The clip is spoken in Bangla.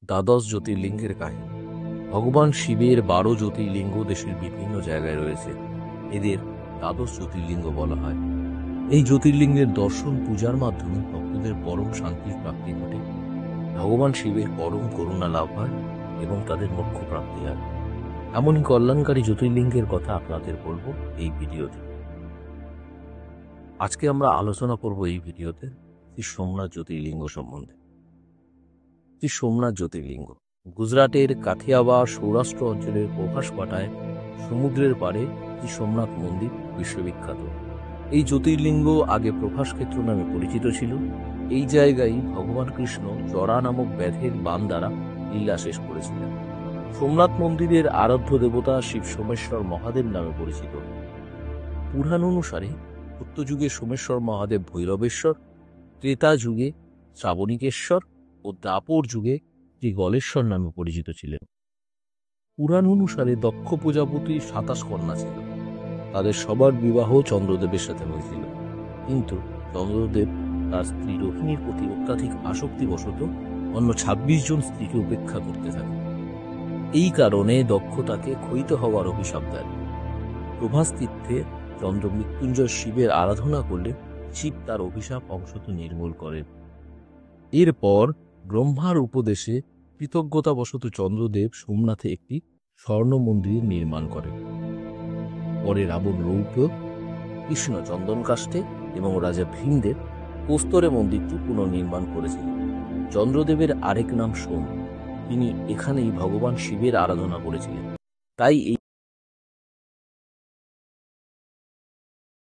দ্বাদশ জ্যোতির্লিঙ্গের কাহিনী। ভগবান শিবের 12 জ্যোতির্লিঙ্গ দেশের বিভিন্ন জায়গায় রয়েছে। এদের দ্বাদশ জ্যোতির্লিঙ্গ বলা হয়। এই জ্যোতির্লিঙ্গের দর্শন পূজার মাধ্যমে ভক্তদের পরম শান্তির প্রাপ্তি ঘটে, ভগবান শিবের পরম করুণা লাভ হয় এবং তাদের মোক্ষ প্রাপ্তি হয়। এমনই কল্যাণকারী জ্যোতির্লিঙ্গের কথা আপনাদের বলবো এই ভিডিওতে। আজকে আমরা আলোচনা করব এই ভিডিওতে শ্রী সোমনাথ জ্যোতির্লিঙ্গ সম্বন্ধে। শ্রী সোমনাথ জ্যোতির্লিঙ্গ গুজরাটের কাথিয়াওয়াড় সৌরাষ্ট্র অঞ্চলের প্রভাসপাটায় সমুদ্রের পাড়ে শ্রী সোমনাথ মন্দির বিশ্ববিখ্যাত। এই জ্যোতির্লিঙ্গ আগে প্রভাস ক্ষেত্র নামে পরিচিত ছিল। এই জায়গায় ভগবান কৃষ্ণ জরা নামক ব্যাধের বান দ্বারা লীলা শেষ করেছিলেন। সোমনাথ মন্দিরের আরাধ্য দেবতা শিব সোমেশ্বর মহাদেব নামে পরিচিত। পুরাণ অনুসারে সত্যযুগে সোমেশ্বর মহাদেব ভৈরবেশ্বর, ত্রেতা যুগে শ্রাবণীকেশ্বর ও দ্বাপর যুগে শ্রী গলেশ্বর নামে পরিচিত ছিলেন। পুরাণ অনুসারে দক্ষ প্রজাপতির 27 কন্যা ছিল। তাদের সবার বিবাহ চন্দ্রদেবের সাথে হয়েছিল, কিন্তু চন্দ্রদেব তার স্ত্রী রোহিণীর প্রতি অত্যাধিক আসক্তিবশত অন্য 26 জন স্ত্রীকে উপেক্ষা করতে থাকে। এই কারণে দক্ষ তাকে ক্ষয়িত হওয়ার অভিশাপ দেন। প্রভাস তীর্থে চন্দ্র মৃত্যুঞ্জয় শিবের আরাধনা করলে শিব তার অভিশাপ অংশত নির্মূল করেন। এরপর ব্রহ্মার উপদেশে কৃতজ্ঞতাবশত চন্দ্রদেব সোমনাথে একটি স্বর্ণ মন্দির নির্মাণ করেন। পরে রাবণ রৌপ্য, কৃষ্ণ চন্দন কাষ্ঠে এবং রাজা ভীমদেব প্রস্তরে মন্দিরটি পুনর্নির্মাণ করেছিলেন। চন্দ্রদেবের আরেক নাম সোম। তিনি এখানেই ভগবান শিবের আরাধনা করেছিলেন। তাই এই